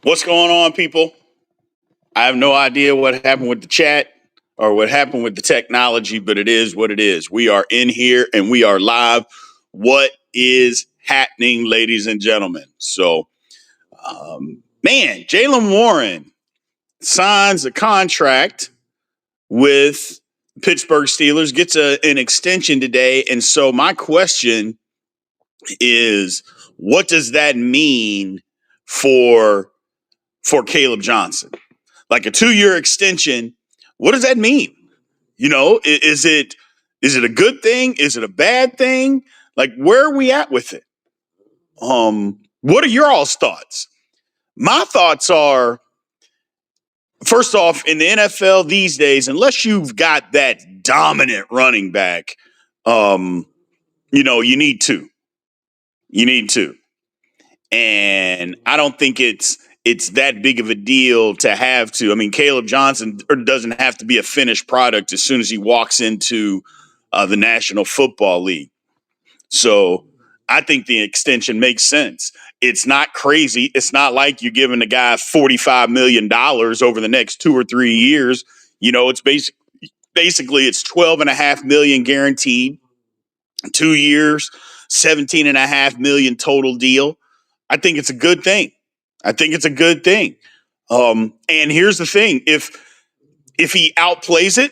What's going on, people? I have no idea what happened with the chat or what happened with the technology, but it is what it is. We are in here and we are live. What is happening, ladies and gentlemen? Jaylen Warren signs a contract with Pittsburgh Steelers, gets an extension today. And so my question is, what does that mean for Kaleb Johnson? Like a 2-year extension, what does that mean? Is it a good thing? Is it a bad thing? Like, where are we at with it? What are your all's thoughts? My thoughts are, first off, in the NFL these days, unless you've got that dominant running back, you need two. You need two. And I don't think it's that big of a deal to have to. I mean, Kaleb Johnson doesn't have to be a finished product as soon as he walks into the National Football League. So I think the extension makes sense. It's not crazy. It's not like you're giving the guy $45 million over the next 2 or 3 years. It's basically it's $12.5 million guaranteed, 2 years, $17.5 million total deal. I think it's a good thing. And here's the thing: if he outplays it,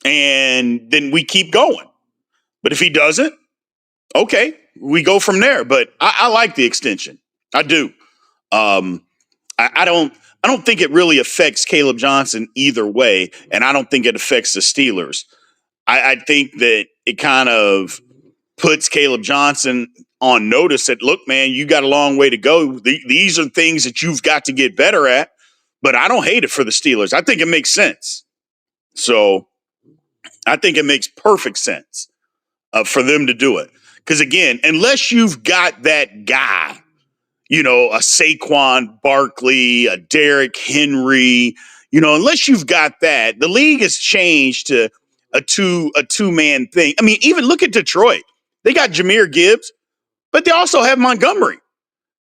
and then we keep going. But if he doesn't, okay, we go from there. But I like the extension. I do. I don't think it really affects Kaleb Johnson either way, and I don't think it affects the Steelers. I think that it kind of puts Kaleb Johnson on notice that, look, man, you got a long way to go. These are things that you've got to get better at, but I don't hate it for the Steelers. I think it makes sense. So I think it makes perfect sense for them to do it. Because, again, unless you've got that guy, a Saquon Barkley, a Derrick Henry, unless you've got that, the league has changed to a two-man thing. I mean, even look at Detroit. They got Jahmyr Gibbs, but they also have Montgomery,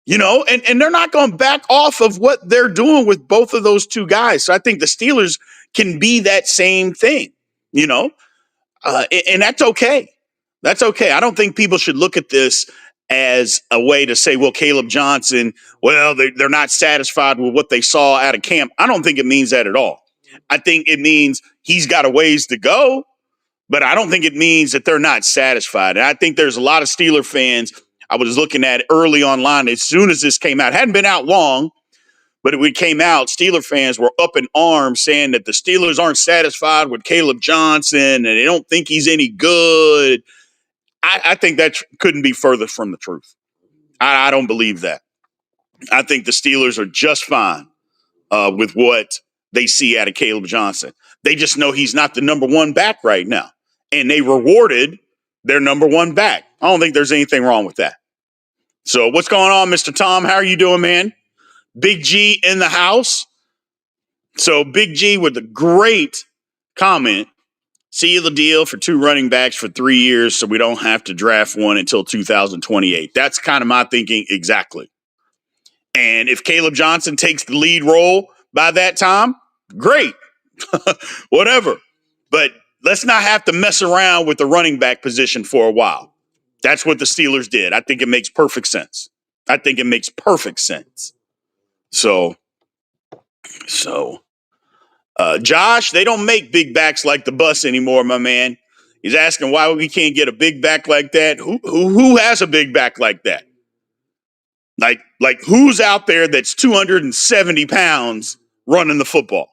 and they're not going to back off of what they're doing with both of those two guys. So I think the Steelers can be that same thing, and that's okay. That's okay. I don't think people should look at this as a way to say, well, Kaleb Johnson, well, they're not satisfied with what they saw out of camp. I don't think it means that at all. I think it means he's got a ways to go, but I don't think it means that they're not satisfied. And I think there's a lot of Steeler fans. I was looking at it early online as soon as this came out. It hadn't been out long, but when it came out, Steeler fans were up in arms saying that the Steelers aren't satisfied with Kaleb Johnson and they don't think he's any good. I think that couldn't be further from the truth. I don't believe that. I think the Steelers are just fine with what they see out of Kaleb Johnson. They just know he's not the number one back right now. And they rewarded their number one back. I don't think there's anything wrong with that. So what's going on, Mr. Tom? How are you doing, man? Big G in the house. So Big G with a great comment. Seal the deal for 2 running backs for 3 years so we don't have to draft one until 2028. That's kind of my thinking exactly. And if Kaleb Johnson takes the lead role by that time, great. Whatever. But let's not have to mess around with the running back position for a while. That's what the Steelers did. I think it makes perfect sense. So, Josh, they don't make big backs like the bus anymore, my man. He's asking why we can't get a big back like that. Who has a big back like that? Like who's out there that's 270 pounds running the football?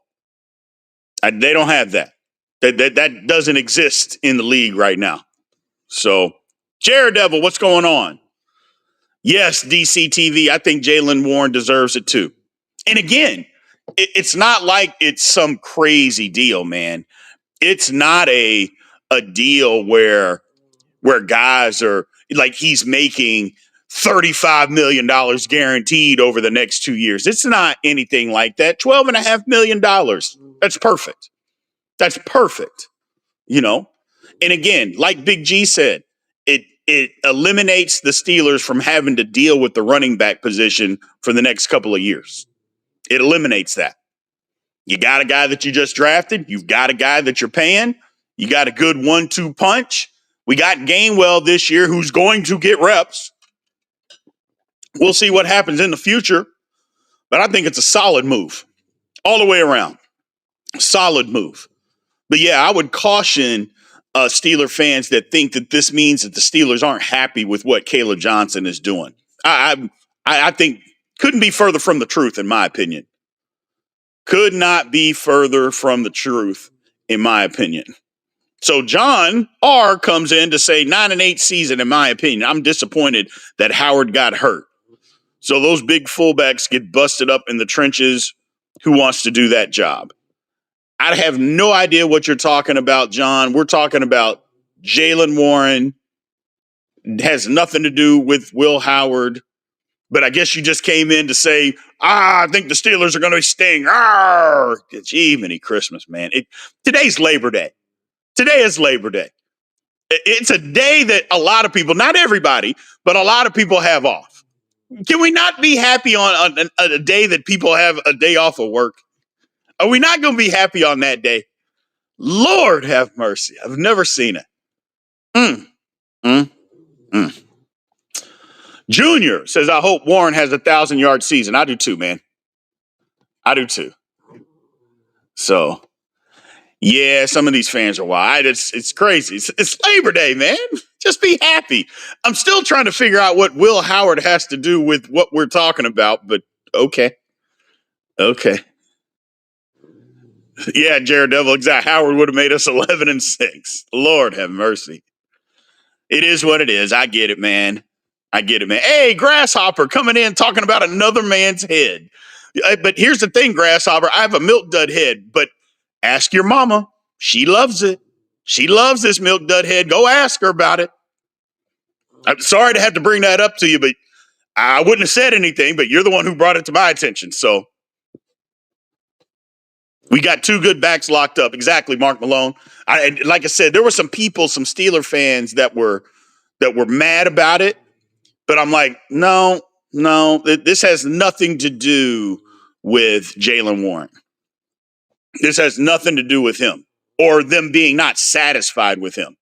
They don't have that. That doesn't exist in the league right now. So, Jared Devil, what's going on? Yes, DCTV. I think Jaylen Warren deserves it too. And again, it's not like it's some crazy deal, man. It's not a deal where guys are like he's making $35 million guaranteed over the next 2 years. It's not anything like that. $12.5 million. That's perfect. That's perfect. And again, like Big G said, it eliminates the Steelers from having to deal with the running back position for the next couple of years. It eliminates that. You got a guy that you just drafted. You've got a guy that you're paying. You got a good 1-2 punch. We got Gainwell this year who's going to get reps. We'll see what happens in the future. But I think it's a solid move all the way around. Solid move. But yeah, I would caution Steeler fans that think that this means that the Steelers aren't happy with what Caleb Johnson is doing. I think couldn't be further from the truth, in my opinion. Could not be further from the truth, in my opinion. So John R. comes in to say 9-8 season, in my opinion. I'm disappointed that Howard got hurt. So those big fullbacks get busted up in the trenches. Who wants to do that job? I have no idea what you're talking about, John. We're talking about Jaylen Warren. It has nothing to do with Will Howard. But I guess you just came in to say, I think the Steelers are going to sting. Gee, many Christmas, man. Today's Labor Day. Today is Labor Day. It's a day that a lot of people, not everybody, but a lot of people have off. Can we not be happy on a day that people have a day off of work? Are we not going to be happy on that day? Lord have mercy. I've never seen it. Mm, mm, mm. Junior says, I hope Warren has a 1,000-yard season. I do too, man. I do too. So, yeah, some of these fans are wild. It's crazy. It's Labor Day, man. Just be happy. I'm still trying to figure out what Will Howard has to do with what we're talking about, but okay. Okay. Yeah, Jared Devil, exactly. Howard would have made us 11-6. Lord have mercy. It is what it is. I get it, man. I get it, man. Hey, Grasshopper coming in talking about another man's head. But here's the thing, Grasshopper. I have a milk dud head, but ask your mama. She loves it. She loves this milk dud head. Go ask her about it. I'm sorry to have to bring that up to you, but I wouldn't have said anything, but you're the one who brought it to my attention. So we got two good backs locked up. Exactly, Mark Malone. Like I said, there were some people, some Steeler fans that were mad about it. But I'm like, no, this has nothing to do with Jaylen Warren. This has nothing to do with him or them being not satisfied with him.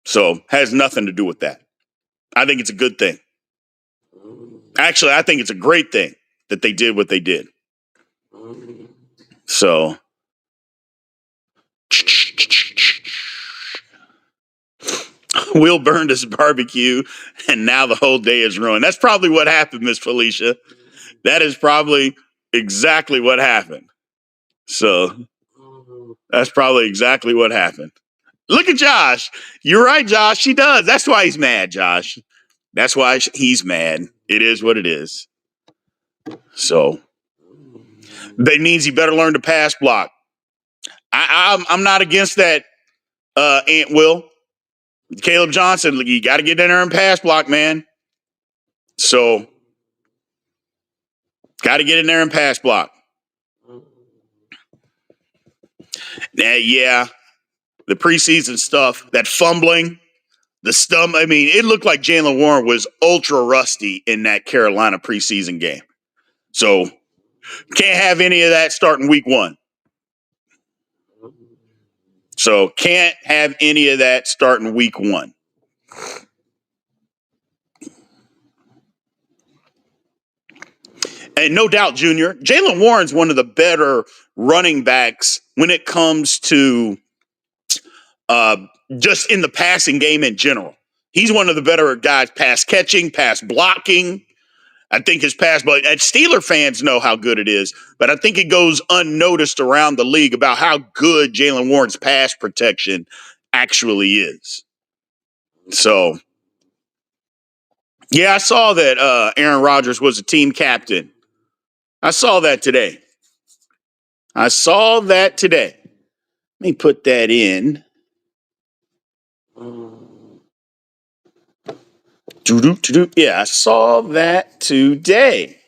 So has nothing to do with that. I think it's a good thing. Actually, I think it's a great thing that they did what they did. So Will burned his barbecue, and now the whole day is ruined. That's probably what happened, Miss Felicia. That is probably exactly what happened. So that's probably exactly what happened. Look at Josh. You're right, Josh. She does. That's why he's mad, Josh. That's why he's mad. It is what it is. So that means he better learn to pass block. I'm not against that, Aunt Will. Caleb Johnson, you got to get in there and pass block, man. So, got to get in there and pass block. Yeah, the preseason stuff, that fumbling, the stump. I mean, it looked like Jaylen Warren was ultra rusty in that Carolina preseason game. So, can't have any of that starting week 1. So, can't have any of that starting week 1. And no doubt, Junior, Jaylen Warren's one of the better running backs when it comes to just in the passing game in general. He's one of the better guys, pass catching, pass blocking. I think his pass, but Steeler fans know how good it is, but I think it goes unnoticed around the league about how good Jaylen Warren's pass protection actually is. So, yeah, I saw that Aaron Rodgers was a team captain. I saw that today. Let me put that in. Yeah, I saw that today.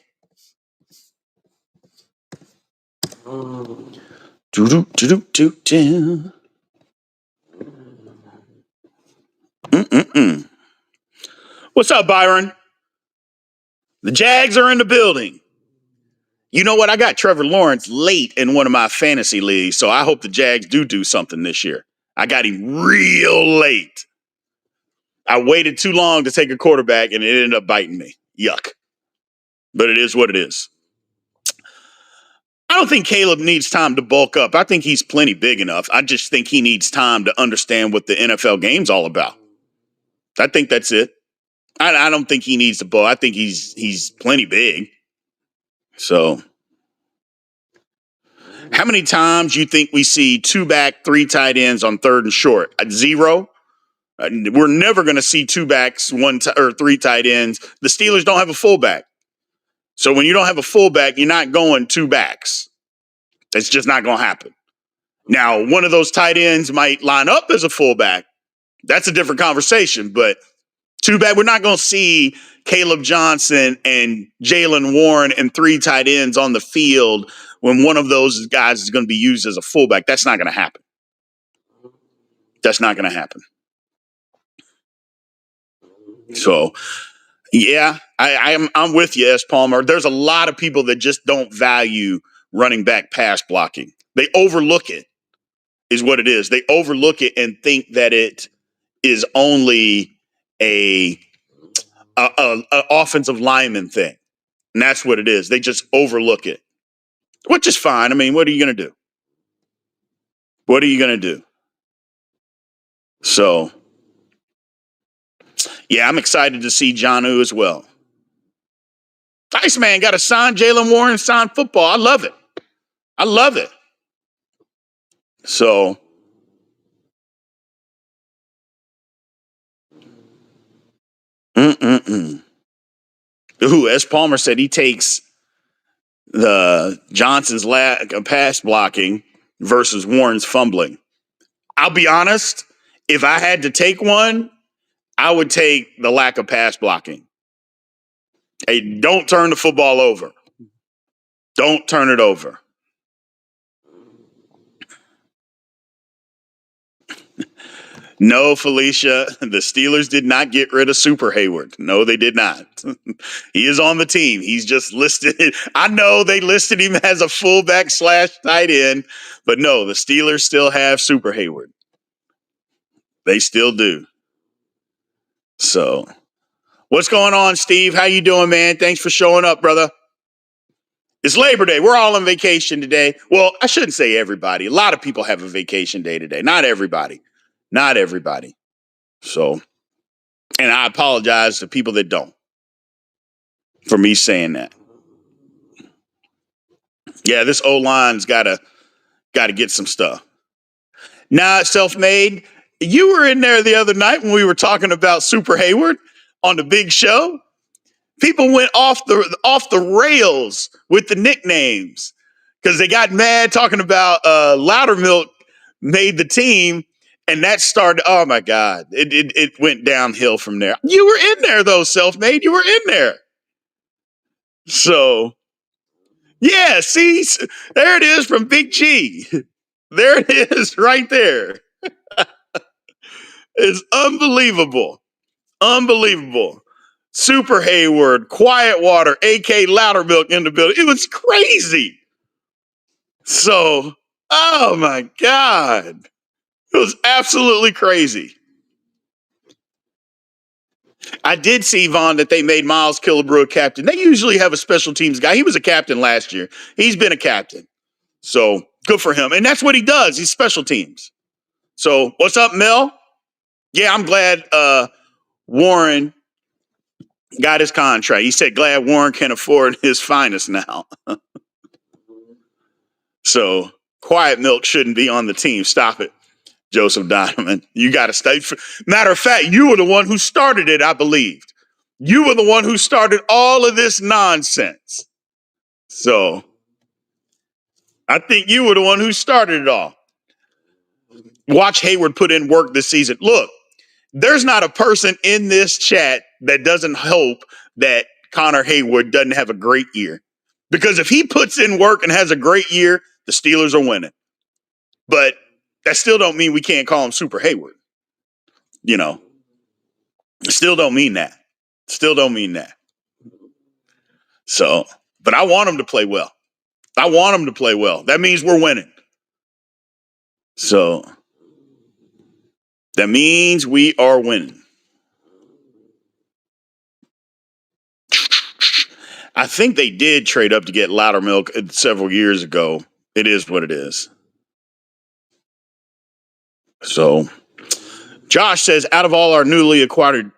What's up, Byron? The Jags are in the building. You know what? I got Trevor Lawrence late in one of my fantasy leagues, so I hope the Jags do something this year. I got him real late. I waited too long to take a quarterback, and it ended up biting me. Yuck. But it is what it is. I don't think Kaleb needs time to bulk up. I think he's plenty big enough. I just think he needs time to understand what the NFL game's all about. I think that's it. I don't think he needs to bulk. I think he's plenty big. So, how many times you think we see 2 back, 3 tight ends on 3rd and short? 0. We're never going to see 2 backs, 3 tight ends. The Steelers don't have a fullback. So when you don't have a fullback, you're not going 2 backs. It's just not going to happen. Now, one of those tight ends might line up as a fullback. That's a different conversation, but 2 back, we're not going to see Kaleb Johnson and Jaylen Warren and 3 tight ends on the field when one of those guys is going to be used as a fullback. That's not going to happen. That's not going to happen. So, yeah, I'm with you, S. Palmer. There's a lot of people that just don't value running back pass blocking. They overlook it, is what it is. They overlook it and think that it is only a offensive lineman thing. And that's what it is. They just overlook it, which is fine. I mean, what are you going to do? What are you going to do? So, yeah, I'm excited to see Jonnu as well. Iceman got to sign Jaylen Warren, sign football. I love it. I love it. So, S. Palmer said he takes the Johnson's lack of pass blocking versus Warren's fumbling. I'll be honest, if I had to take one, I would take the lack of pass blocking. Hey, don't turn the football over. Don't turn it over. No, Felicia, the Steelers did not get rid of Super Hayward. No, they did not. He is on the team. He's just listed. I know they listed him as a fullback / tight end, but no, the Steelers still have Super Hayward. They still do. So, what's going on, Steve? How you doing, man? Thanks for showing up, brother. It's Labor Day. We're all on vacation today. Well, I shouldn't say everybody. A lot of people have a vacation day today. Not everybody. Not everybody. So, and I apologize to people that don't for me saying that. Yeah, this O-line's gotta get some stuff. Nah, self-made. You were in there the other night when we were talking about Super Hayward on the big show. People went off the rails with the nicknames because they got mad talking about Loudermilk made the team, and that started. Oh my God, it went downhill from there. You were in there though, self-made. You were in there. So yeah, see, there it is from Big G. There it is right there. It's unbelievable. Unbelievable. Super Hayward, Quiet Water, AK Loudermilk in the building. It was crazy. So, oh my God. It was absolutely crazy. I did see, Vaughn, that they made Miles Killebrew a captain. They usually have a special teams guy. He was a captain last year. He's been a captain. So, good for him. And that's what he does. He's special teams. So, what's up, Mel? Yeah, I'm glad Warren got his contract. He said, glad Warren can afford his finest now. So, Quiet Milk shouldn't be on the team. Stop it, Joseph Donovan. You got to stay. Matter of fact, you were the one who started it, I believed. You were the one who started all of this nonsense. So, I think you were the one who started it all. Watch Hayward put in work this season. Look, there's not a person in this chat that doesn't hope that Connor Hayward doesn't have a great year. Because if he puts in work and has a great year, the Steelers are winning. But that still don't mean we can't call him Super Hayward. You know, still don't mean that. Still don't mean that. So, but I want him to play well. I want them to play well. That means we're winning. So that means we are winning. I think they did trade up to get Loudermilk several years ago. It is what it is. So Josh says, out of all our newly acquired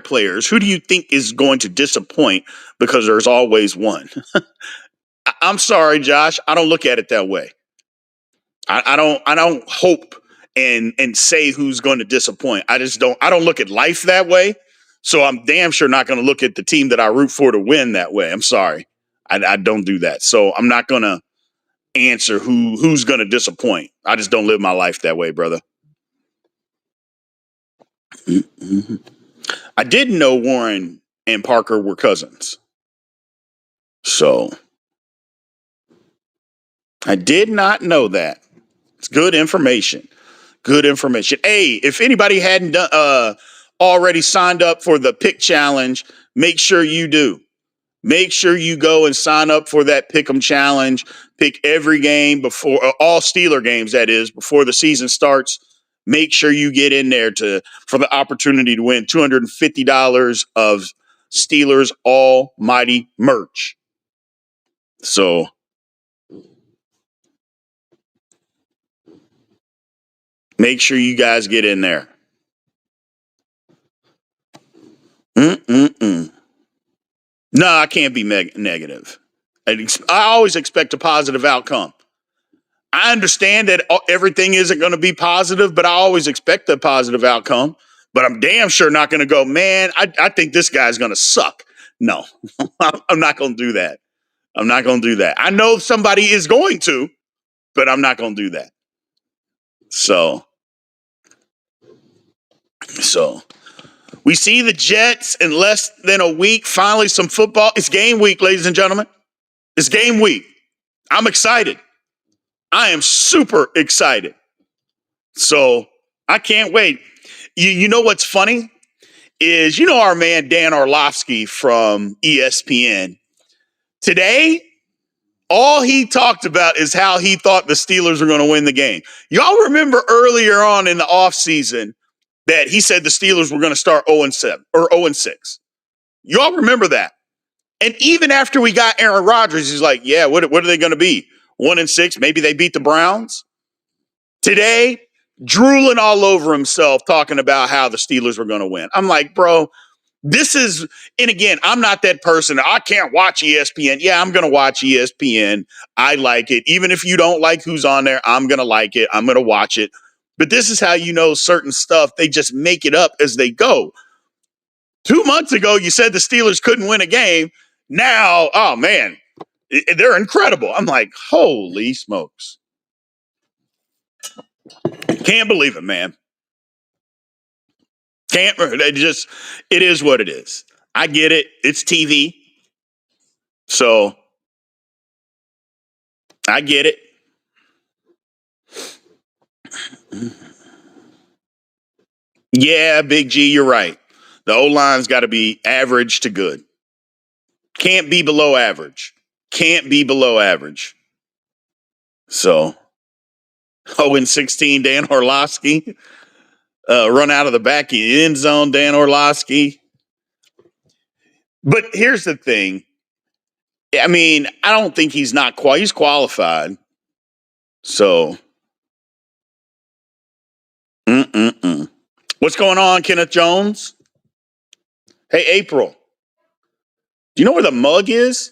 players, who do you think is going to disappoint? Because there's always one. I'm sorry, Josh. I don't look at it that way. I don't hope and say who's going to disappoint. I don't look at life that way. So I'm damn sure not going to look at the team that I root for to win that way. I'm sorry. I don't do that. So I'm not going to answer who's going to disappoint. I just don't live my life that way, brother. Mm-hmm. I didn't know Warren and Parker were cousins. So I did not know that. It's good information. Good information. Hey, if anybody hadn't done already signed up for the pick challenge, make sure you do. Make sure you go and sign up for that Pick'em challenge. Pick every game before all Steeler games, that is, before the season starts. Make sure you get in there for the opportunity to win $250 of Steelers Almighty merch. So make sure you guys get in there. No, I can't be negative. I always expect a positive outcome. I understand that everything isn't going to be positive, but I always expect a positive outcome. But I'm damn sure not going to go, man, I think this guy's going to suck. No, I'm not going to do that. I'm not going to do that. I know somebody is going to, but I'm not going to do that. So we see the Jets in less than a week. Finally, some football. It's game week, ladies and gentlemen. It's game week. I'm excited. I am super excited. So I can't wait. You know what's funny is, our man Dan Orlovsky from ESPN. Today, all he talked about is how he thought the Steelers were going to win the game. Y'all remember earlier on in the offseason that he said the Steelers were going to start 0-7 or 0-6. Y'all remember that? And even after we got Aaron Rodgers, he's like, yeah, what are they going to be? 1-6? Maybe they beat the Browns? Today, drooling all over himself, talking about how the Steelers were going to win. I'm like, bro, and again, I'm not that person. I can't watch ESPN. Yeah, I'm going to watch ESPN. I like it. Even if you don't like who's on there, I'm going to like it. I'm going to watch it. But this is how you know certain stuff, they just make it up as they go. 2 months ago, you said the Steelers couldn't win a game. Now, oh man, they're incredible. I'm like, holy smokes. Can't believe it, man. It is what it is. I get it. It's TV. So I get it. Yeah, Big G, you're right. The O-line's got to be average to good. Can't be below average. Can't be below average. So 0-16, Dan Orlovsky. Run out of the back of the end zone, Dan Orlovsky. But here's the thing. I mean, I don't think he's qualified. So, what's going on, Kenneth Jones? Hey, April. Do you know where the mug is?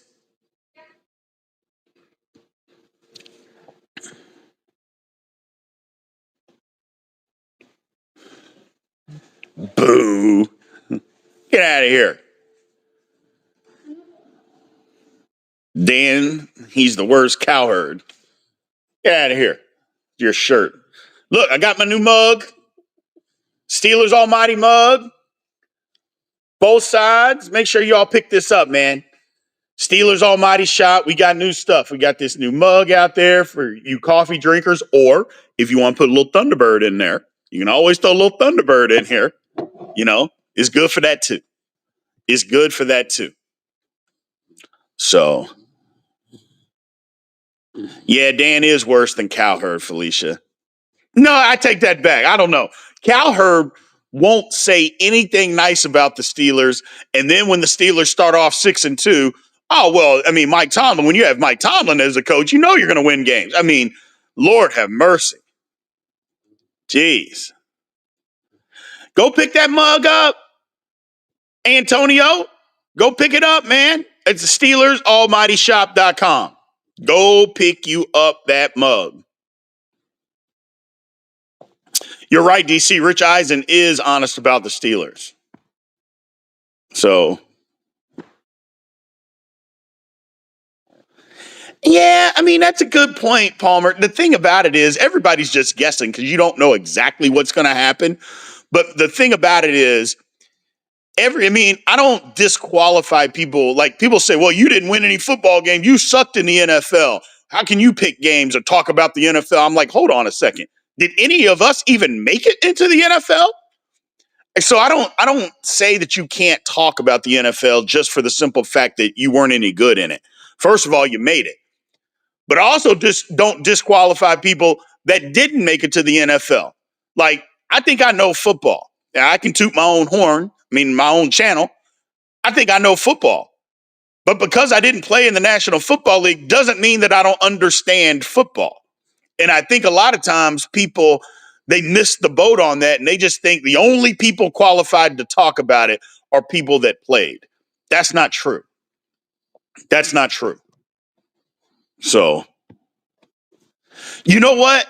Boo. Get out of here. Dan, he's the worst cowherd. Get out of here. Your shirt. Look, I got my new mug. Steelers Almighty mug. Both sides. Make sure y'all pick this up, man. Steelers Almighty shop. We got new stuff. We got this new mug out there for you coffee drinkers. Or if you want to put a little Thunderbird in there, you can always throw a little Thunderbird in here. It's good for that too. It's good for that too. So Yeah, Dan is worse than Cowherd, Felicia. No, I take that back. I don't know. Cowherd won't say anything nice about the Steelers, and then when the Steelers start off 6-2, oh well. I mean, Mike Tomlin. When you have Mike Tomlin as a coach, you know you're going to win games. I mean, Lord have mercy. Jeez, go pick that mug up, Antonio. Go pick it up, man. It's SteelersAlmightyShop.com. Go pick you up that mug. You're right, DC. Rich Eisen is honest about the Steelers. So, yeah, I mean, that's a good point, Palmer. The thing about it is everybody's just guessing because you don't know exactly what's going to happen. But the thing about it is, I don't disqualify people. Like people say, well, you didn't win any football game. You sucked in the NFL. How can you pick games or talk about the NFL? I'm like, hold on a second. Did any of us even make it into the NFL? So I don't say that you can't talk about the NFL just for the simple fact that you weren't any good in it. First of all, you made it. But also just don't disqualify people that didn't make it to the NFL. Like, I think I know football. Now, I can toot my own horn, my own channel. I think I know football. But because I didn't play in the National Football League doesn't mean that I don't understand football. And I think a lot of times people, they miss the boat on that and they just think the only people qualified to talk about it are people that played. That's not true. That's not true. So, you know what?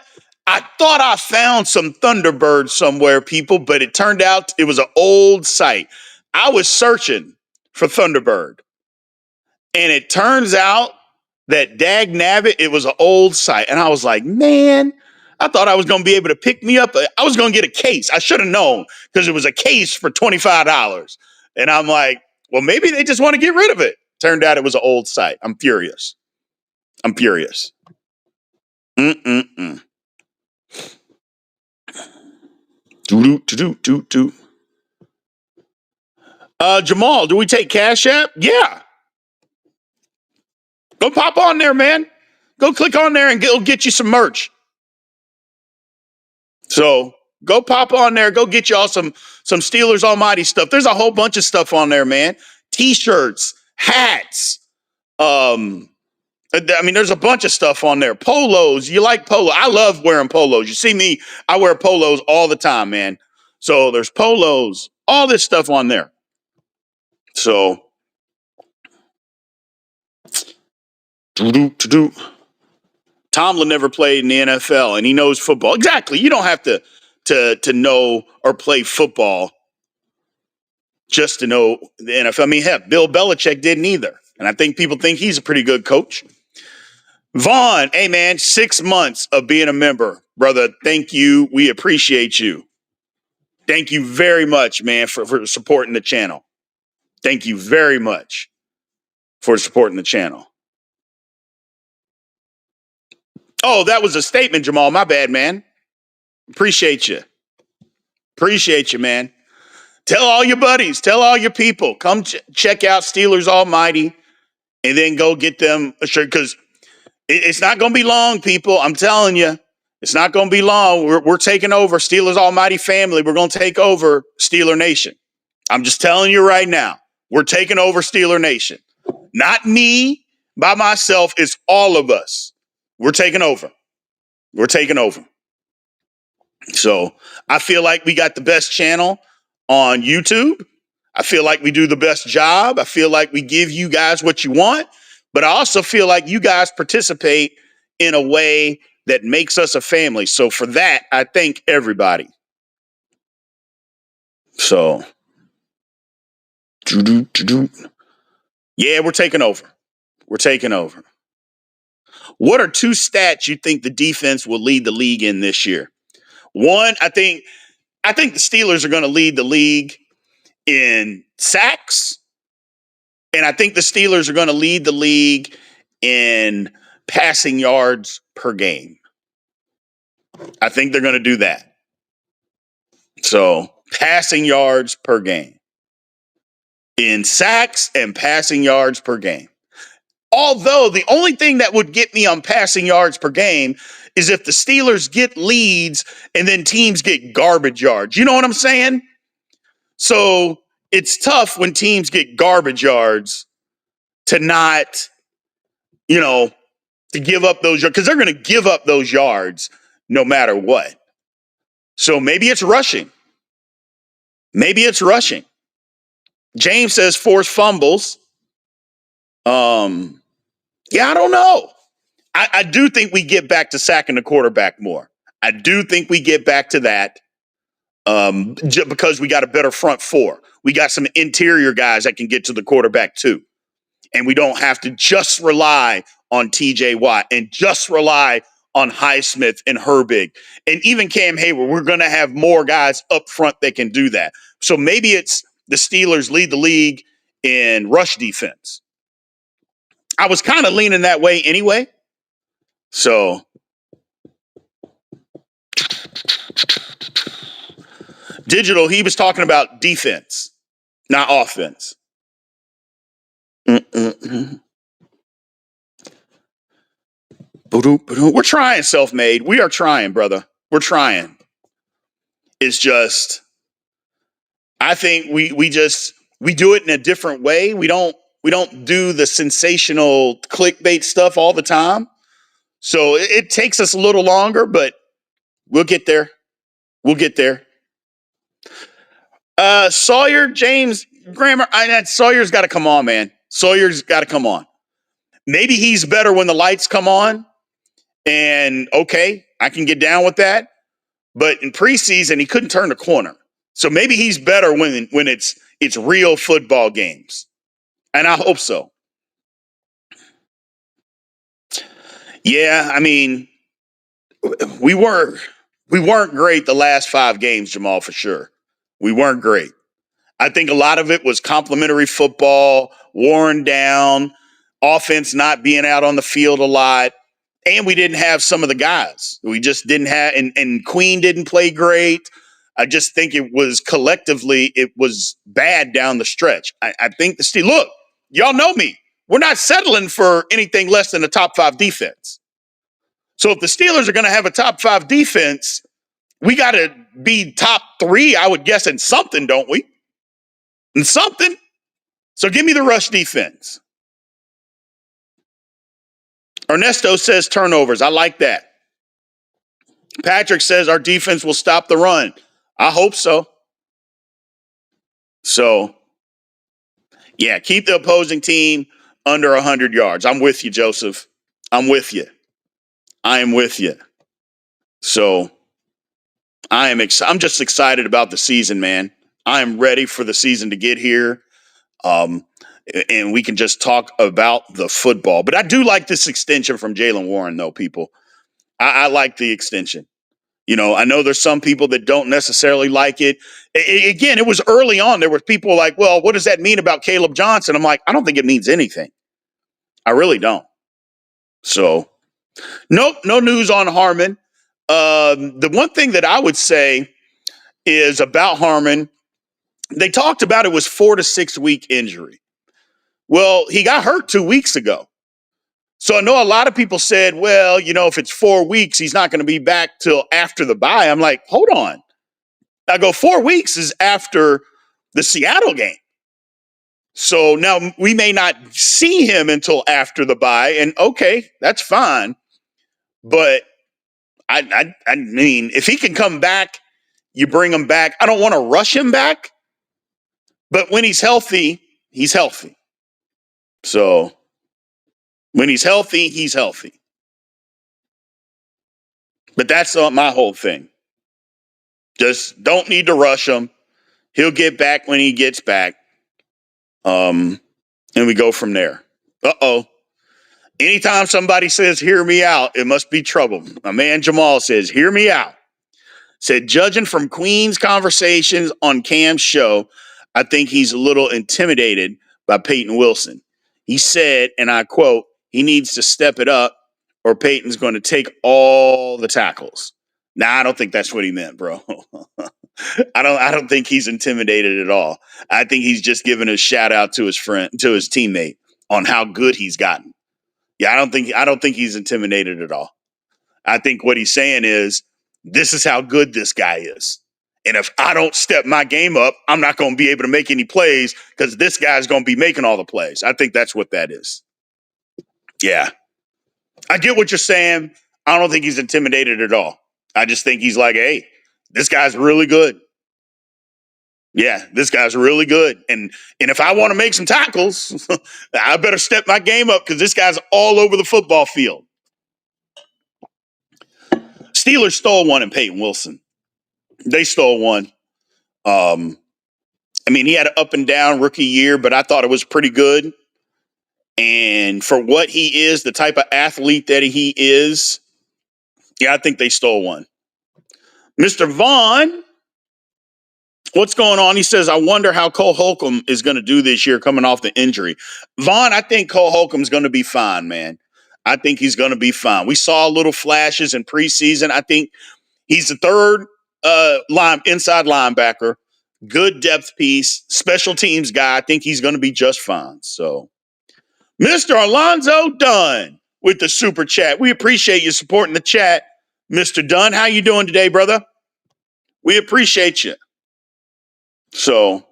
I thought I found some Thunderbirds somewhere, people, but it turned out it was an old site. I was searching for Thunderbird, and it turns out that dag nabbit, it was an old site. And I was like, man, I thought I was going to be able to pick me up. I was going to get a case. I should have known because it was a case for $25. And I'm like, well, maybe they just want to get rid of it. Turned out it was an old site. I'm furious. I'm furious. Mm-mm-mm. Do. Jamal, do we take Cash App? Yeah. Go pop on there, man. Go click on there and it'll get you some merch. So go pop on there. Go get y'all some Steelers Almighty stuff. There's a whole bunch of stuff on there, man. T-shirts, hats. There's a bunch of stuff on there. Polos. You like polo? I love wearing polos. You see me, I wear polos all the time, man. So there's polos, all this stuff on there. So Tomlin never played in the NFL and he knows football. Exactly. You don't have to know or play football just to know the NFL. I mean, heck, Bill Belichick didn't either. And I think people think he's a pretty good coach. Vaughn, hey man, 6 months of being a member. Brother, thank you. We appreciate you. Thank you very much, man, for supporting the channel. Thank you very much for supporting the channel. Oh, that was a statement, Jamal. My bad, man. Appreciate you. Appreciate you, man. Tell all your buddies, tell all your people, come check out Steelers Almighty and then go get them a shirt because it's not going to be long, people. I'm telling you, it's not going to be long. We're taking over Steelers Almighty family. We're going to take over Steeler Nation. I'm just telling you right now, we're taking over Steeler Nation. Not me by myself. It's all of us. We're taking over. We're taking over. So I feel like we got the best channel on YouTube. I feel like we do the best job. I feel like we give you guys what you want, but I also feel like you guys participate in a way that makes us a family. So for that, I thank everybody. So, yeah, we're taking over. We're taking over. What are 2 stats you think the defense will lead the league in this year? One, I think the Steelers are going to lead the league in sacks, and I think the Steelers are going to lead the league in passing yards per game. I think they're going to do that. So, passing yards per game. In sacks and passing yards per game. Although the only thing that would get me on passing yards per game is if the Steelers get leads and then teams get garbage yards. You know what I'm saying? So it's tough when teams get garbage yards to not, to give up those yards, because they're going to give up those yards no matter what. So maybe it's rushing. James says forced fumbles. Yeah, I don't know. I do think we get back to sacking the quarterback more. I do think we get back to that because we got a better front four. We got some interior guys that can get to the quarterback too. And we don't have to just rely on TJ Watt and just rely on Highsmith and Herbig and even Cam Hayward. We're going to have more guys up front that can do that. So maybe it's the Steelers lead the league in rush defense. I was kind of leaning that way anyway. So Digital, he was talking about defense, not offense. We're trying, Self-Made. We are trying, brother. We're trying. It's just, I think we do it in a different way. We don't do the sensational clickbait stuff all the time. So it takes us a little longer, but we'll get there. Sawyer, James, Grammar, Sawyer's got to come on, man. Sawyer's got to come on. Maybe he's better when the lights come on. And okay, I can get down with that. But in preseason, he couldn't turn the corner. So maybe he's better when it's real football games. And I hope so. Yeah, I mean, we weren't great the last 5 games, Jamal, for sure. We weren't great. I think a lot of it was complimentary football, worn down, offense not being out on the field a lot. And we didn't have some of the guys. We just didn't have, and Queen didn't play great. I just think it was collectively, it was bad down the stretch. I think the Steelers, look, y'all know me. We're not settling for anything less than a top 5 defense. So if the Steelers are going to have a top 5 defense, we got to be top 3, I would guess, in something, don't we? In something. So give me the rush defense. Ernesto says turnovers. I like that. Patrick says our defense will stop the run. I hope so. So, yeah, keep the opposing team under 100 yards. I'm with you, Joseph. I'm with you. I am with you. So, I'm just excited about the season, man. I am ready for the season to get here. And we can just talk about the football. But I do like this extension from Jaylen Warren, though, people. I like the extension. I know there's some people that don't necessarily like it. Again, it was early on. There were people like, well, what does that mean about Kaleb Johnson? I'm like, I don't think it means anything. I really don't. So, nope, no news on Harmon. The one thing that I would say is about Harmon, they talked about it was 4 to 6 week injury. Well, he got hurt 2 weeks ago. So I know a lot of people said, well, if it's 4 weeks, he's not going to be back till after the bye. I'm like, hold on. I go, 4 weeks is after the Seattle game. So now we may not see him until after the bye. And okay, that's fine. But I mean, if he can come back, you bring him back. I don't want to rush him back. But when he's healthy, he's healthy. So when he's healthy, he's healthy. But that's not my whole thing. Just don't need to rush him. He'll get back when he gets back. And we go from there. Uh-oh. Anytime somebody says, hear me out, it must be trouble. My man Jamal says, hear me out. Said, judging from Queen's conversations on Cam's show, I think he's a little intimidated by Peyton Wilson. He said, and I quote, he needs to step it up or Peyton's going to take all the tackles. Nah, I don't think that's what he meant, bro. I don't think he's intimidated at all. I think he's just giving a shout out to his friend, to his teammate on how good he's gotten. Yeah, I don't think he's intimidated at all. I think what he's saying is, this is how good this guy is. And if I don't step my game up, I'm not going to be able to make any plays because this guy's going to be making all the plays. I think that's what that is. Yeah. I get what you're saying. I don't think he's intimidated at all. I just think he's like, hey, this guy's really good. Yeah, this guy's really good. And if I want to make some tackles, I better step my game up because this guy's all over the football field. Steelers stole one in Peyton Wilson. They stole one. I mean, he had an up and down rookie year, but I thought it was pretty good. And for what he is, the type of athlete that he is, yeah, I think they stole one. Mr. Vaughn, what's going on? He says, I wonder how Cole Holcomb is going to do this year coming off the injury. Vaughn, I think Cole Holcomb's going to be fine, man. I think he's going to be fine. We saw little flashes in preseason. I think he's the third inside linebacker, good depth piece, special teams guy. I think he's going to be just fine. So, Mr. Alonzo Dunn with the super chat. We appreciate you supporting the chat, Mr. Dunn. How you doing today, brother? We appreciate you. So,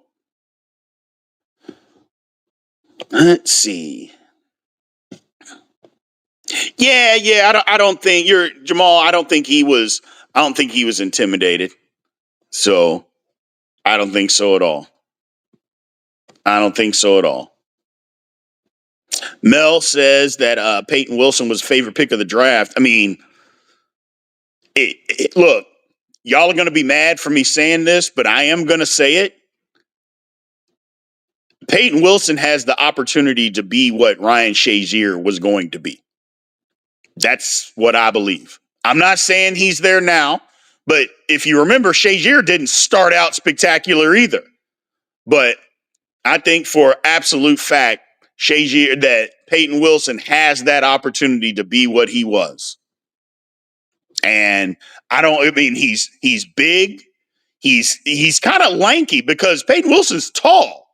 let's see. Yeah. I don't think you're Jamal. I don't think he was intimidated. So, I don't think so at all. Mel says that Peyton Wilson was favorite pick of the draft. I mean, look, y'all are going to be mad for me saying this, but I am going to say it. Peyton Wilson has the opportunity to be what Ryan Shazier was going to be. That's what I believe. I'm not saying he's there now, but if you remember, Shazier didn't start out spectacular either. But I think for absolute fact, that Peyton Wilson has that opportunity to be what he was. And he's big. He's kind of lanky because Peyton Wilson's tall,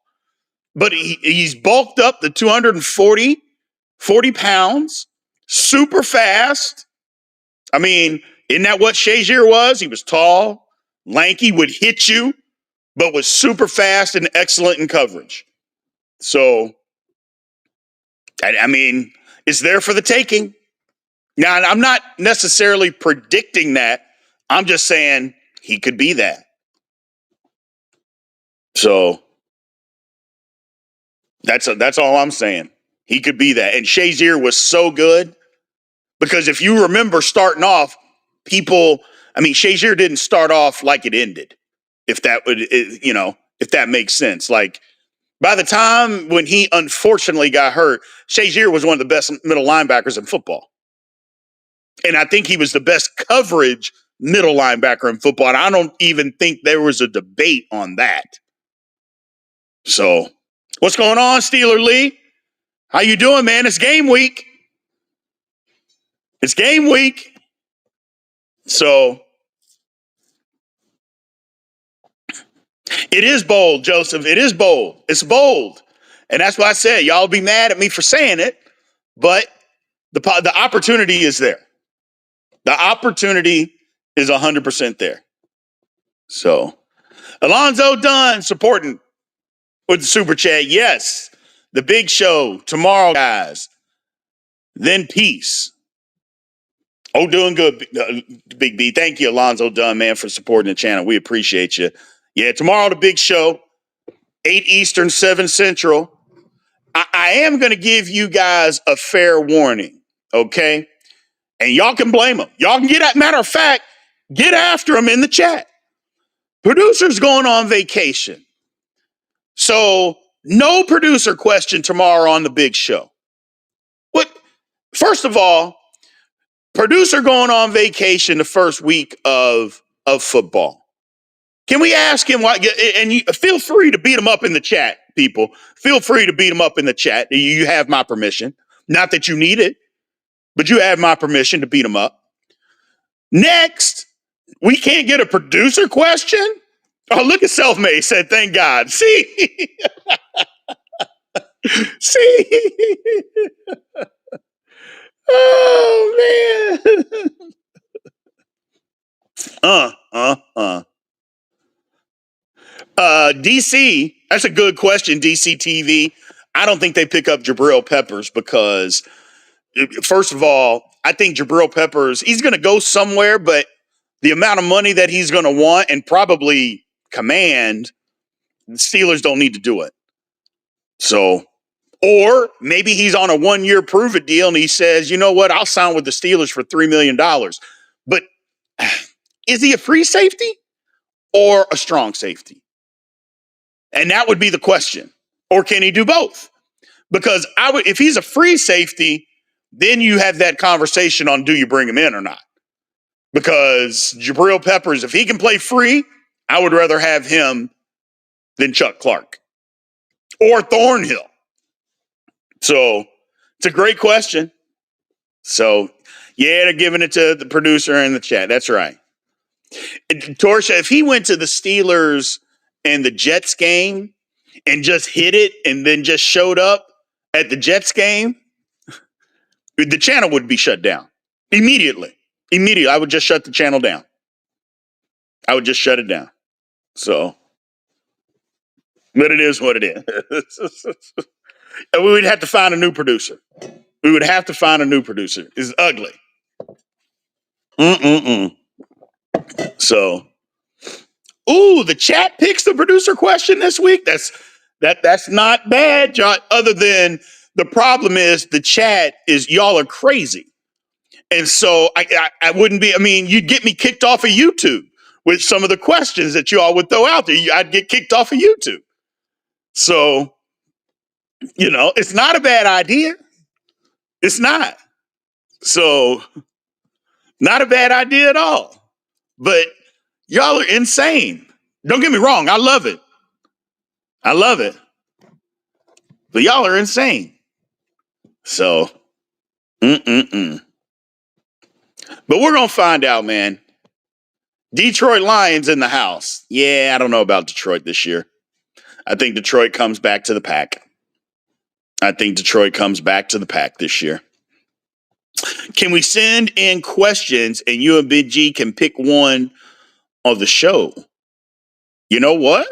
but he's bulked up to 240 pounds, super fast. I mean, isn't that what Shazier was? He was tall, lanky, would hit you, but was super fast and excellent in coverage. So, I mean, it's there for the taking. Now, I'm not necessarily predicting that. I'm just saying he could be that. So, that's all I'm saying. He could be that. And Shazier was so good because if you remember starting off, Shazier didn't start off like it ended. If that makes sense. Like, by the time when he unfortunately got hurt, Shazier was one of the best middle linebackers in football. And I think he was the best coverage middle linebacker in football. And I don't even think there was a debate on that. So, what's going on, Steeler Lee? How you doing, man? It's game week. So, it is bold, Joseph. It is bold. It's bold. And that's why I said, y'all be mad at me for saying it, but the opportunity is there. The opportunity is 100% there. So, Alonzo Dunn supporting with the super chat. Yes, the big show tomorrow, guys. Then peace. Oh, doing good, Big B. Thank you, Alonzo Dunn, man, for supporting the channel. We appreciate you. Yeah, tomorrow, the big show, 8 Eastern, 7 Central. I am going to give you guys a fair warning, okay? And y'all can blame them. Y'all can matter of fact, get after them in the chat. Producer's going on vacation. So, no producer question tomorrow on the big show. What? First of all, producer going on vacation the first week of football. Can we ask him why? And you feel free to beat him up in the chat, people. Feel free to beat him up in the chat. You have my permission. Not that you need it, but you have my permission to beat him up. Next, we can't get a producer question? Oh, look at Selfmade said, thank God. See? DC, that's a good question, DC TV. I don't think they pick up Jabril Peppers because, first of all, I think Jabril Peppers, he's going to go somewhere, but the amount of money that he's going to want and probably command, the Steelers don't need to do it. So, or maybe he's on a 1-year prove-it deal and he says, you know what, I'll sign with the Steelers for $3 million. But is he a free safety or a strong safety? And that would be the question. Or can he do both? Because if he's a free safety, then you have that conversation on do you bring him in or not? Because Jabril Peppers, if he can play free, I would rather have him than Chuck Clark or Thornhill. So it's a great question. So, yeah, they're giving it to the producer in the chat. That's right. Torsha, if he went to the Steelers and the Jets game and just hit it and then just showed up at the Jets game, the channel would be shut down immediately. Immediately, I would just shut the channel down. I would just shut it down. So, but it is what it is. And we would have to find a new producer. We would have to find a new producer. It's ugly. So, the chat picks the producer question this week. That's not bad, John. Other than the problem is the chat is y'all are crazy. And so I wouldn't be, you'd get me kicked off of YouTube with some of the questions that you all would throw out there. I'd get kicked off of YouTube. So, it's not a bad idea. It's not. So, not a bad idea at all. But y'all are insane. Don't get me wrong. I love it. I love it. But y'all are insane. So, But we're going to find out, man. Detroit Lions in the house. Yeah, I don't know about Detroit this year. I think Detroit comes back to the pack. This year. Can we send in questions and you and Big G can pick one of the show? You know what?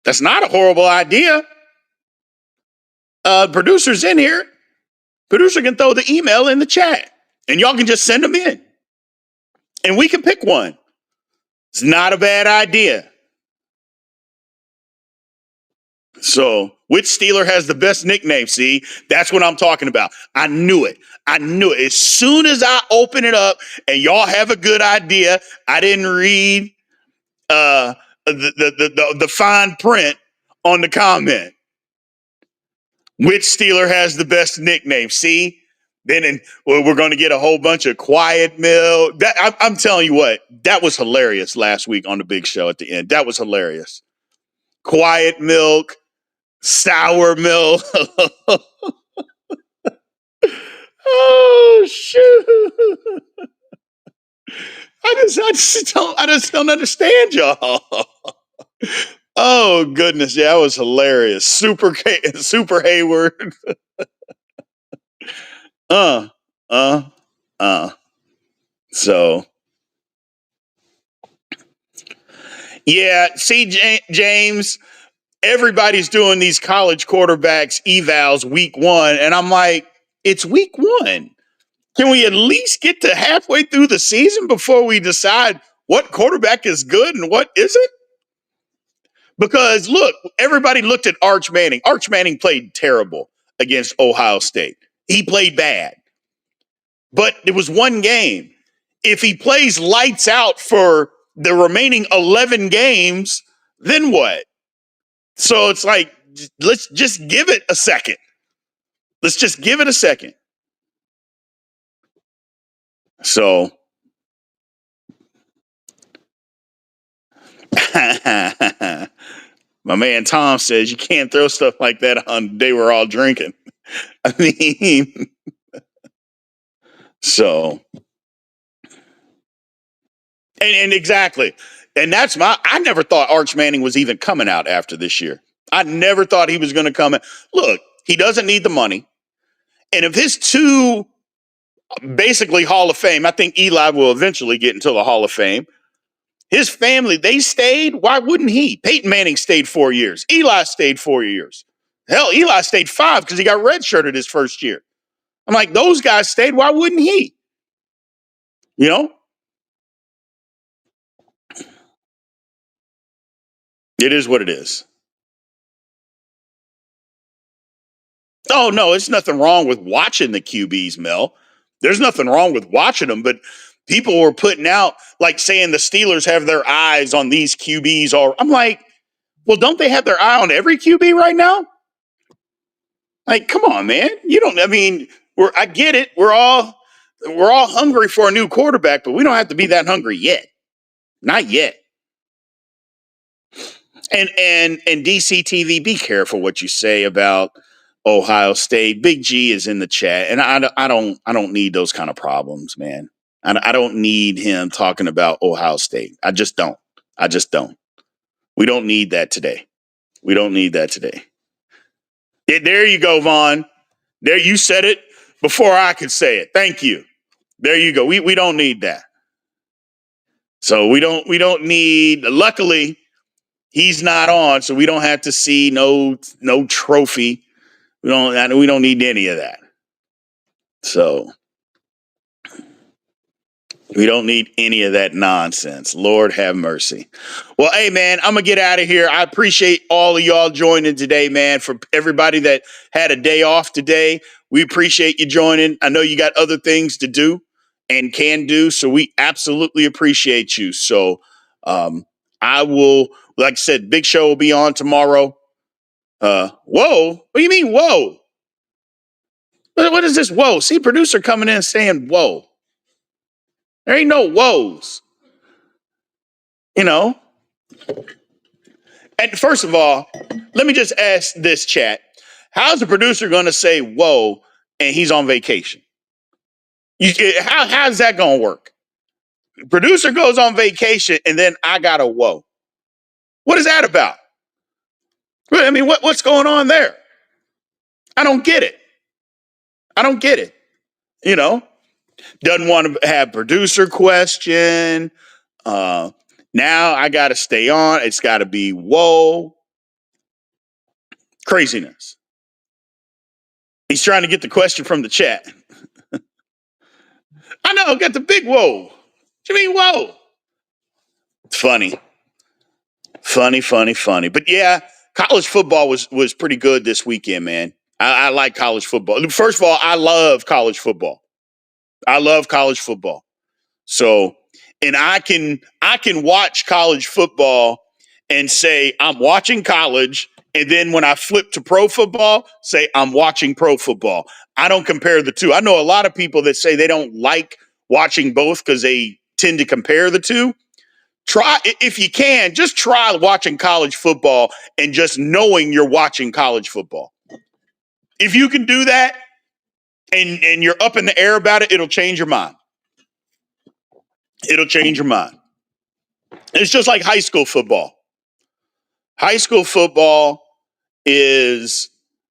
That's not a horrible idea. Producer's in here. Producer can throw the email in the chat and y'all can just send them in. And we can pick one. It's not a bad idea. So, which Steeler has the best nickname? See, that's what I'm talking about. I knew it. As soon as I open it up and y'all have a good idea, I didn't read the fine print on the comment. Which Steeler has the best nickname? See, then we're going to get a whole bunch of quiet mill. I'm telling you what, that was hilarious last week on the big show at the end. That was hilarious. Quiet milk. Sour milk. Oh shoot! I just don't understand y'all. Oh goodness, yeah, that was hilarious. Super Hayward. So yeah, see, James. Everybody's doing these college quarterbacks evals week 1. And I'm like, it's week 1. Can we at least get to halfway through the season before we decide what quarterback is good and what isn't? Because look, everybody looked at Arch Manning. Arch Manning played terrible against Ohio State. He played bad. But it was one game. If he plays lights out for the remaining 11 games, then what? So it's like, let's just give it a second. So, my man Tom says you can't throw stuff like that on the day we're all drinking. I mean, so, and exactly. And I never thought Arch Manning was even coming out after this year. I never thought he was going to come in. Look, he doesn't need the money. And if his two basically Hall of Fame, I think Eli will eventually get into the Hall of Fame. His family, they stayed. Why wouldn't he? Peyton Manning stayed 4 years. Eli stayed 4 years. Hell, Eli stayed 5 because he got redshirted his first year. I'm like, those guys stayed. Why wouldn't he? You know? It is what it is. Oh, no, it's nothing wrong with watching the QBs, Mel. There's nothing wrong with watching them, but people were putting out, like saying the Steelers have their eyes on these QBs. I'm like, well, don't they have their eye on every QB right now? Like, come on, man. You don't, I mean, I get it. We're all hungry for a new quarterback, but we don't have to be that hungry yet. Not yet. And DCTV, be careful what you say about Ohio State. Big G is in the chat, and I don't need those kind of problems, man. I don't need him talking about Ohio State. I just don't. We don't need that today. There you go, Vaughn. There, you said it before I could say it. Thank you. There you go. We don't need that. So we don't need. Luckily, he's not on, so we don't have to see no trophy. We don't need any of that. So we don't need any of that nonsense. Lord have mercy. Well, hey, man, I'm going to get out of here. I appreciate all of y'all joining today, man. For everybody that had a day off today, we appreciate you joining. I know you got other things to do and can do, so we absolutely appreciate you. So I will, like I said, Big Show will be on tomorrow. Whoa? What do you mean, whoa? What is this, whoa? See, producer coming in saying, whoa. There ain't no woes. You know? And first of all, let me just ask this chat. How's the producer going to say whoa and he's on vacation? How's that going to work? Producer goes on vacation and then I got a whoa. What is that about? I mean, what's going on there? I don't get it. You know? Doesn't want to have producer question. Now I got to stay on. It's got to be whoa. Craziness. He's trying to get the question from the chat. I know, got the big whoa. What you mean, whoa? It's funny. But yeah, college football was pretty good this weekend, man. I like college football. First of all, I love college football. So, and I can watch college football and say I'm watching college, and then when I flip to pro football, say I'm watching pro football. I don't compare the two. I know a lot of people that say they don't like watching both because they tend to compare the two. Try, if you can, just try watching college football and just knowing you're watching college football. If you can do that and you're up in the air about it, it'll change your mind. It's just like high school football. High school football is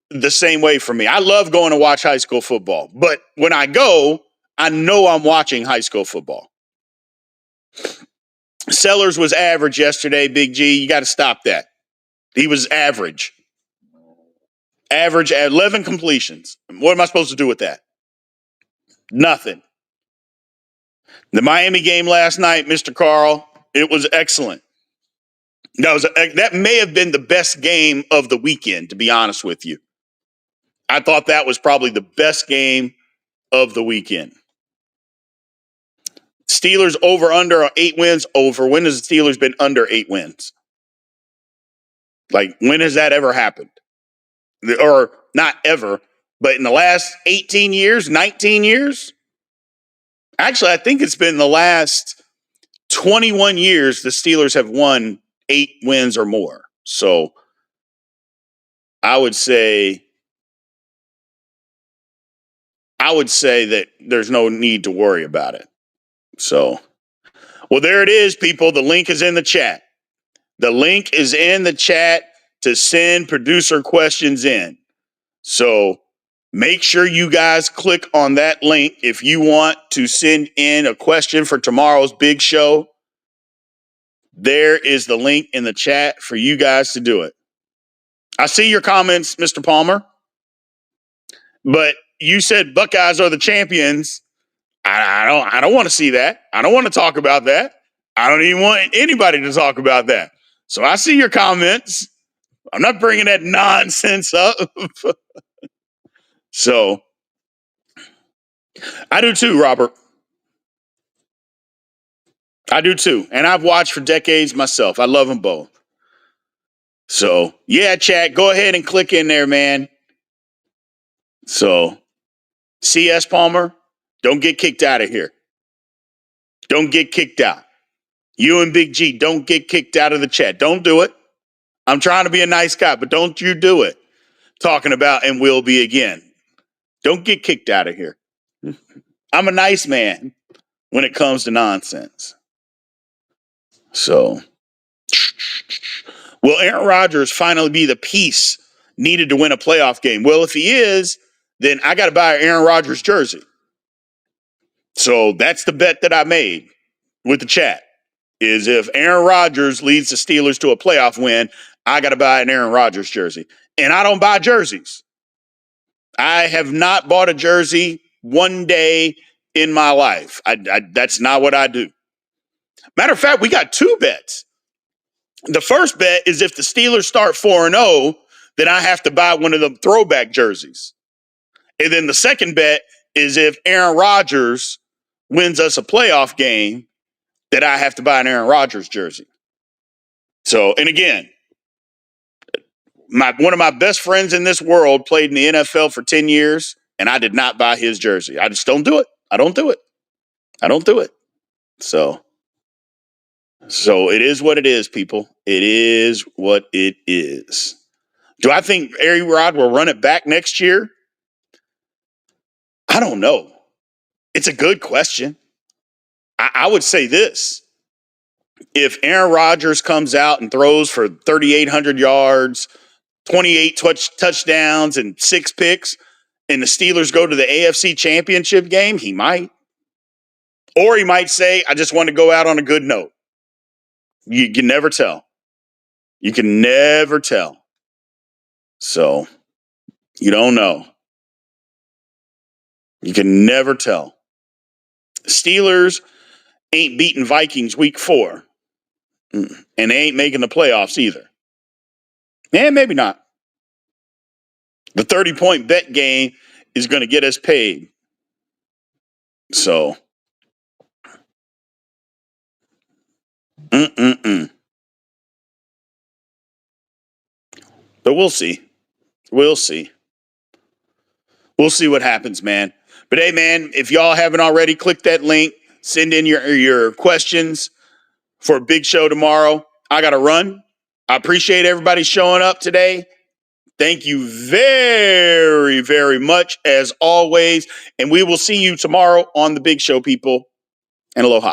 the same way for me. I love going to watch high school football, but when I go, I know I'm watching high school football. Sellers was average yesterday, Big G. You got to stop that. He was average. Average at 11 completions. What am I supposed to do with that? Nothing. The Miami game last night, Mr. Carl, it was excellent. That may have been the best game of the weekend, to be honest with you. I thought that was probably the best game of the weekend. Steelers over under 8 wins over. When has the Steelers been under 8 wins? Like, when has that ever happened? Or not ever, but in the last 18 years, 19 years? Actually, I think it's been the last 21 years the Steelers have won 8 wins or more. So I would say that there's no need to worry about it. So, well, there it is, people. The link is in the chat. To send producer questions in. So make sure you guys click on that link if you want to send in a question for tomorrow's big show. There is the link in the chat for you guys to do it. I see your comments, Mr. Palmer, but you said Buckeyes are the champions. I don't want to see that. I don't want to talk about that. I don't even want anybody to talk about that. So I see your comments. I'm not bringing that nonsense up. So I do too, Robert. I do too. And I've watched for decades myself. I love them both. So yeah, chat, go ahead and click in there, man. So CS Palmer, don't get kicked out of here. Don't get kicked out. You and Big G, don't get kicked out of the chat. Don't do it. I'm trying to be a nice guy, but don't you do it. Talking about and will be again. Don't get kicked out of here. I'm a nice man when it comes to nonsense. So, will Aaron Rodgers finally be the piece needed to win a playoff game? Well, if he is, then I got to buy an Aaron Rodgers jersey. So that's the bet that I made with the chat, is if Aaron Rodgers leads the Steelers to a playoff win, I got to buy an Aaron Rodgers jersey. And I don't buy jerseys. I have not bought a jersey one day in my life. That's not what I do. Matter of fact, we got two bets. The first bet is if the Steelers start 4-0, then I have to buy one of them throwback jerseys. And then the second bet is if Aaron Rodgers wins us a playoff game, that I have to buy an Aaron Rodgers jersey. So, and again, one of my best friends in this world played in the NFL for 10 years, and I did not buy his jersey. I just don't do it. I don't do it. I don't do it. So it is what it is, people. It is what it is. Do I think A-Rod will run it back next year? I don't know. It's a good question. I would say this. If Aaron Rodgers comes out and throws for 3,800 yards, 28 touchdowns, and 6 picks, and the Steelers go to the AFC Championship game, he might. Or he might say, I just want to go out on a good note. You can never tell. You can never tell. So, you don't know. You can never tell. Steelers ain't beating Vikings week 4. And they ain't making the playoffs either. And maybe not. The 30-point bet game is going to get us paid. So, But we'll see. We'll see. We'll see what happens, man. But hey, man, if y'all haven't already, click that link. Send in your questions for a big show tomorrow. I got to run. I appreciate everybody showing up today. Thank you very, very much, as always. And we will see you tomorrow on the big show, people. And aloha.